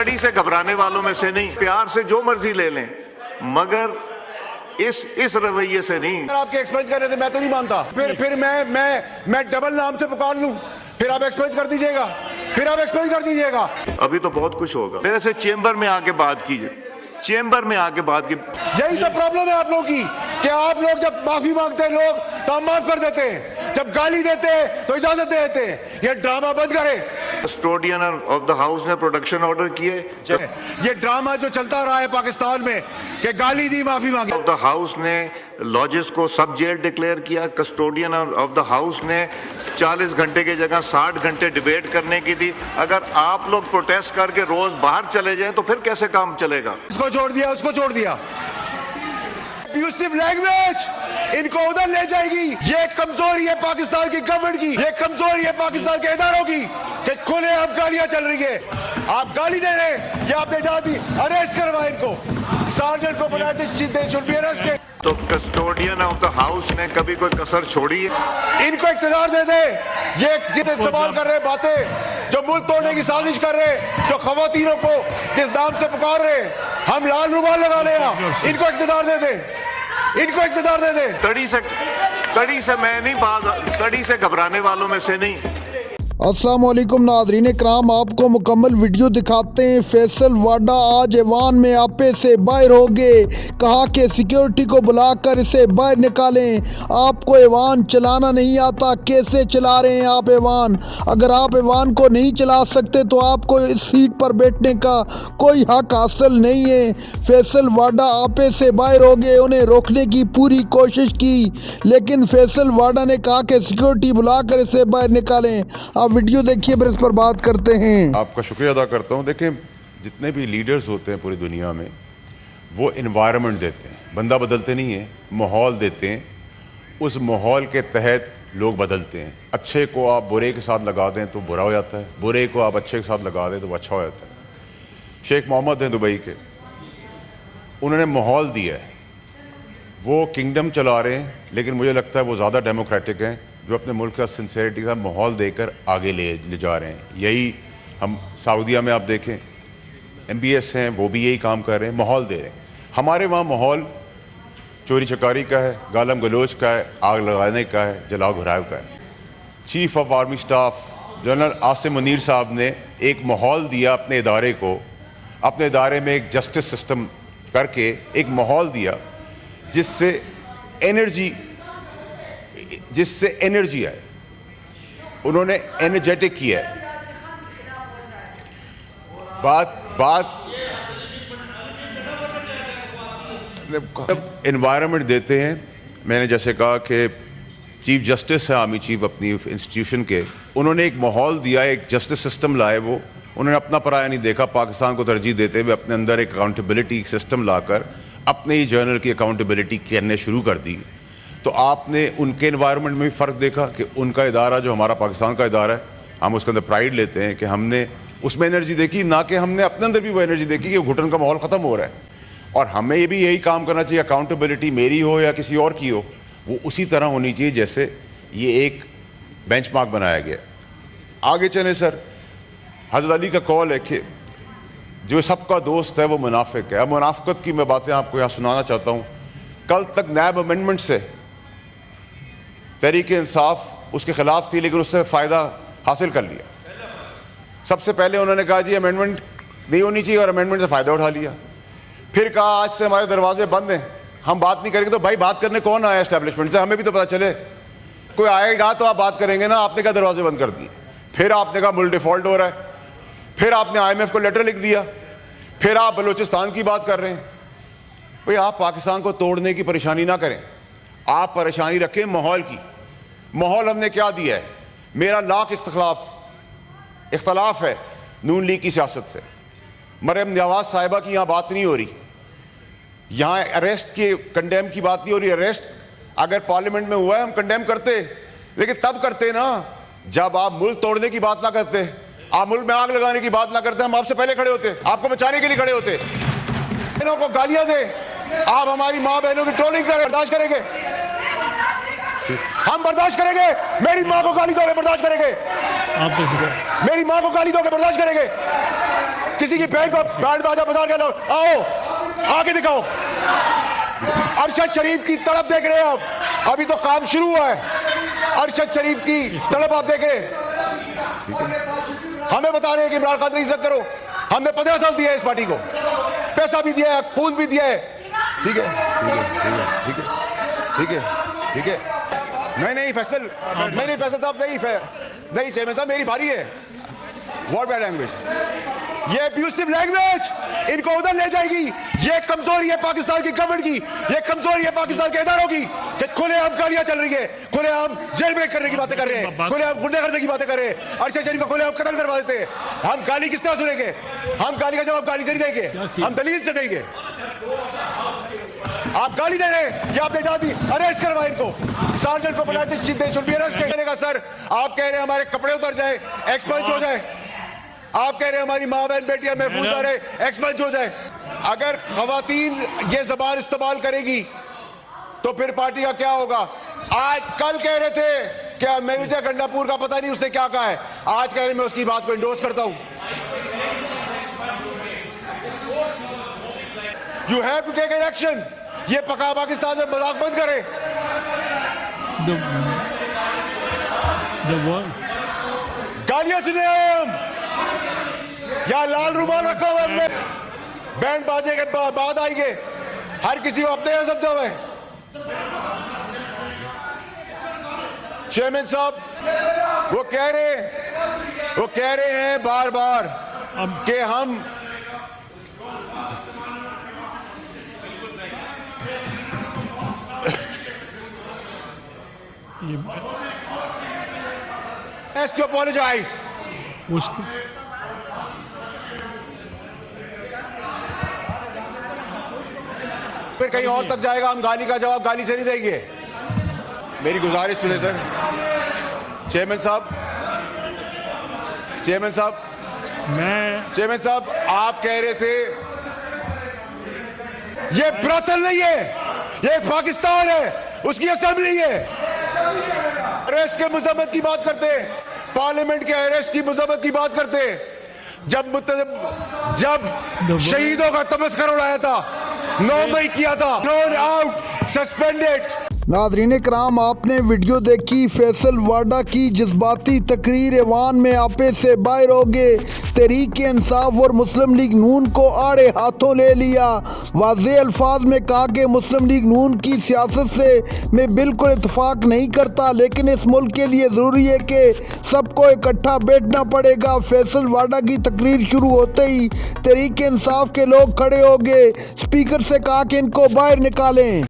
कड़ी से घबराने वालों में से नहीं, प्यार से जो मर्जी ले लें, मगर इस रवैये से नहीं। आपके एक्सपेंस करने से मैं तो नहीं मानता। फिर मैं डबल नाम से पुकार लूं, फिर आप एक्सपेंस कर दीजिएगा, फिर आप एक्सपेंस कर दीजिएगा। अभी तो बहुत कुछ होगा। मेरे से चेंबर में आके बात कीजिए, चेंबर में आके बात की। यही तो प्रॉब्लम है आप लोगों की कि आप लोग जब माफी मांगते हैं लोग तो हम माफ कर देते हैं, जब गाली देते हैं तो इजाजत दे देते हैं। ये ड्रामा बंद करें। कस्टोडियन ऑफ द हाउस ने प्रोटेक्शन ऑर्डर किए। ये ड्रामा जो चलता रहा है पाकिस्तान में कि गाली दी माफी मांगी। ऑफ द हाउस ने लॉजेस को सब जेल डिक्लेयर किया। कस्टोडियन ऑफ द हाउस ने 40 घंटे की जगह 60 घंटे डिबेट करने की दी। अगर आप लोग प्रोटेस्ट करके रोज बाहर चले जाएं तो फिर कैसे काम चलेगा? इसको छोड़ दिया, उसको छोड़ दिया। अब्यूसिव लैंग्वेज इनको उधर ले जाएगी। ये कमजोरी है पाकिस्तान की गवर्नमेंट की, ये कमजोरी है पाकिस्तान के इदारों की कि खुले आप गालियां चल रही है। आप गाली दे रहे हैं, ये आपने जहां दी, अरेस्ट करवाए इनको, सार्जेंट को बनाए थे। तो कस्टोडियन ऑफ द हाउस ने कभी कोई कसर छोड़ी है? इनको इख्तियार दे दे। ये जिस इस्तेमाल कर रहे बातें, जो मुल्क तोड़ने की साजिश कर रहे, जो खवातीनों को जिस नाम से पुकार रहे, हम लाल रुमाल लगा ले, इनको इख्तियार दे दे, इनको इख्तियार दे दे। कड़ी से मैं नहीं बात, कड़ी से घबराने वालों में से नहीं। अस्सलाम वालेकुम नाज़रीन इकराम, आपको मुकम्मल वीडियो दिखाते हैं। फैसल वाडा आज ऐवान में आपे से बाहर हो गए, कहा कि सिक्योरिटी को बुलाकर इसे बाहर निकालें। आपको ऐवान चलाना नहीं आता, कैसे चला रहे हैं आप ऐवान? अगर आप ऐवान को नहीं चला सकते तो आपको इस सीट पर बैठने का कोई हक हासिल नहीं है। फैसल वाडा आपे से बाहर हो गए, उन्हें रोकने की पूरी कोशिश की, लेकिन फैसल वाडा ने कहा कि सिक्योरिटी बुलाकर इसे बाहर निकालें। वीडियो देखिए, फिर इस पर बात करते हैं। आपका शुक्रिया अदा करता हूँ। देखें, जितने भी लीडर्स होते हैं पूरी दुनिया में, वो इन्वायरमेंट देते हैं, बंदा बदलते नहीं है, माहौल देते हैं, उस माहौल के तहत लोग बदलते हैं। अच्छे को आप बुरे के साथ लगा दें तो बुरा हो जाता है, बुरे को आप अच्छे के साथ लगा दें तो वो अच्छा हो जाता है। शेख मोहम्मद हैं दुबई के, उन्होंने माहौल दिया है, वो किंगडम चला रहे हैं, लेकिन मुझे लगता है वो ज़्यादा डेमोक्रेटिक हैं, जो अपने मुल्क का सिंसेरिटी का माहौल देकर आगे ले जा रहे हैं। यही हम सऊदीया में आप देखें, MBS हैं, वो भी यही काम कर रहे हैं, माहौल दे रहे हैं। हमारे वहाँ माहौल चोरी चकारी का है, गालम गलोच का है, आग लगाने का है, जलाओ घुराव का है। Chief of army staff general Asim Munir साहब ने एक माहौल दिया अपने इदारे को, अपने इदारे में एक जस्टिस सिस्टम करके एक माहौल दिया जिससे एनर्जी आए। उन्होंने एनर्जेटिक किया है। बात एनवायरनमेंट देते हैं। मैंने जैसे कहा कि चीफ जस्टिस है आर्मी चीफ अपनी इंस्टीट्यूशन के, उन्होंने एक माहौल दिया, एक जस्टिस सिस्टम लाए। वो उन्होंने अपना पराया नहीं देखा, पाकिस्तान को तरजीह देते हुए अपने अंदर एक अकाउंटेबिलिटी सिस्टम लाकर अपने ही जर्नल की अकाउंटेबिलिटी करने शुरू कर दी। तो आपने उनके एनवायरनमेंट में भी फ़र्क देखा कि उनका इदारा जो हमारा पाकिस्तान का इदारा है, हम उसके अंदर प्राइड लेते हैं कि हमने उसमें एनर्जी देखी, ना कि हमने अपने अंदर भी वो एनर्जी देखी कि घुटन का माहौल ख़त्म हो रहा है। और हमें ये भी यही काम करना चाहिए, अकाउंटेबिलिटी मेरी हो या किसी और की हो, वो उसी तरह होनी चाहिए जैसे ये एक बेंचमार्क बनाया गया। आगे चलें सर, हज़रत अली का कौल है कि जो सबका दोस्त है वो मुनाफिक है। मुनाफिकत की मैं बातें आपको यहाँ सुनाना चाहता हूँ। कल तक नैब अमेंडमेंट से तहरीक इंसाफ उसके ख़िलाफ़ थी, लेकिन उससे फ़ायदा हासिल कर लिया। सबसे पहले उन्होंने कहा जी अमेंडमेंट नहीं होनी चाहिए, और अमेंडमेंट से फ़ायदा उठा लिया। फिर कहा आज से हमारे दरवाजे बंद हैं, हम बात नहीं करेंगे। तो भाई बात करने कौन आया एस्टेब्लिशमेंट से? हमें भी तो पता चले, कोई आएगा तो आप बात करेंगे ना। आपने क्या दरवाजे बंद कर दिए? फिर आपने कहा मुल्क डिफ़ॉल्ट हो रहा है, फिर आपने IMF को लेटर लिख दिया, फिर आप बलूचिस्तान की बात कर रहे हैं। भाई आप पाकिस्तान को तोड़ने की परेशानी ना करें, आप परेशानी रखें माहौल की। माहौल हमने क्या दिया है? मेरा लाख इख्तलाफ है नून लीग की सियासत से। मरियम नवाज साहिबा की यहाँ बात नहीं हो रही, यहाँ अरेस्ट के कंडेम की बात नहीं हो रही। अरेस्ट अगर पार्लियामेंट में हुआ है हम कंडेम करते, लेकिन तब करते ना जब आप मुल्क तोड़ने की बात ना करते, आप मुल्क में आग लगाने की बात ना करते। हम आपसे पहले खड़े होते, आपको बचाने के लिए खड़े होते। बहनों को गालियां दे, आप हमारी माँ बहनों की ट्रोलिंग करें, बर्दाश्त करेंगे? हम बर्दाश्त करेंगे? मेरी माँ को गाली दोगे बर्दाश्त करेंगे? आप मेरी माँ को गाली दोगे बर्दाश्त करेंगे? किसी की बहन को बैंड बाजा बजा के लो, आओ आगे दिखाओ। अरशद शरीफ की तड़प देख रहे हैं आप, अभी तो काम शुरू हुआ है। अरशद शरीफ की तड़प आप देख रहे हैं। हमें बता रहे हैं कि इमरान खान की इज्जत करो। हमने 15 साल दिया है इस पार्टी को, पैसा भी दिया है, खून भी दिया है। ठीक है, ठीक है, ठीक है, ठीक है। नहीं फैसल, नहीं फैसल साहब, नहीं चेयरमैन साहब, मेरी बारी है। व्हाट बैड लैंग्वेज, ये अब्यूसिव लैंग्वेज इनको उधर ले जाएगी। ये कमजोरी है पाकिस्तान की गवर्नमेंट की, ये कमजोरी है पाकिस्तान के इदारों की कि खुलेआम गालियां चल रही है, खुलेआम जेल ब्रेक करने की बातें कर रहे हैं, खुलेआम गुंडे करने की बातें कर रहे हैं। अरशद शरीफ को खुलेआम कत्ल करवा देते हैं। हम गाली किस तरह सुनेंगे? हम गाली का जवाब गाली से नहीं देंगे, हम दलील से देंगे। आप गाली दे रहे हैं, ये आपने जाती अरेस्ट करवाए इनको, सार्जेंट को बुलाते कहने का। सर आप कह रहे हैं हमारे कपड़े उतर जाए, एक्सपंज हो जाए। आप कह रहे हैं हमारी माँ बहन बेटियां महफूज रहे, एक्सपंज हो जाए। अगर खवातीन ये जबान इस्तेमाल करेगी तो फिर पार्टी का क्या होगा? आज कल कह रहे थे क्या मेहुजा गंडापुर का पता नहीं उसने क्या कहा है, आज कह रहे मैं उसकी बात को इंडोर्स करता हूं। You have to take an action. ये पका पाकिस्तान में मजाक बंद करे। गालियां सुने हम, या लाल रुमाल रखा हुआ हमने, बैंड बाजे के बाद आएंगे, हर किसी को अपने यहां समझा हुआ है। चेयरमैन साहब वो कह रहे हैं बार बार कि हम has to apologize. उसको फिर कहीं और तक जाएगा, हम गाली का जवाब गाली से नहीं देंगे। मेरी गुजारिश सुने सर। चेयरमैन साहब आप कह रहे थे ये ब्रॉथल नहीं है, ये पाकिस्तान है, उसकी असेंबली है। अरेस्ट के मजम्मत की बात करते हैं, पार्लियामेंट के अरेस्ट की मजम्मत की बात करते हैं। जब शहीदों का तमस्कर उड़ाया था, 9 मई किया था, थ्रोन आउट, सस्पेंडेड। नाज़रीन कराम, आपने वीडियो देखी फैसल वाडा की जज्बाती तकरीर। ऐवान में आपे से बाहर हो गए, तहरीक इंसाफ और मुस्लिम लीग नून को आड़े हाथों ले लिया। वाज़े अल्फाज में कहा कि मुस्लिम लीग नून की सियासत से मैं बिल्कुल इत्तफाक नहीं करता, लेकिन इस मुल्क के लिए ज़रूरी है कि सबको इकट्ठा बैठना पड़ेगा। फैसल वाडा की तकरीर शुरू होते ही तहरीक इंसाफ के लोग खड़े हो गए, स्पीकर से कहा कि इनको बाहर निकालें।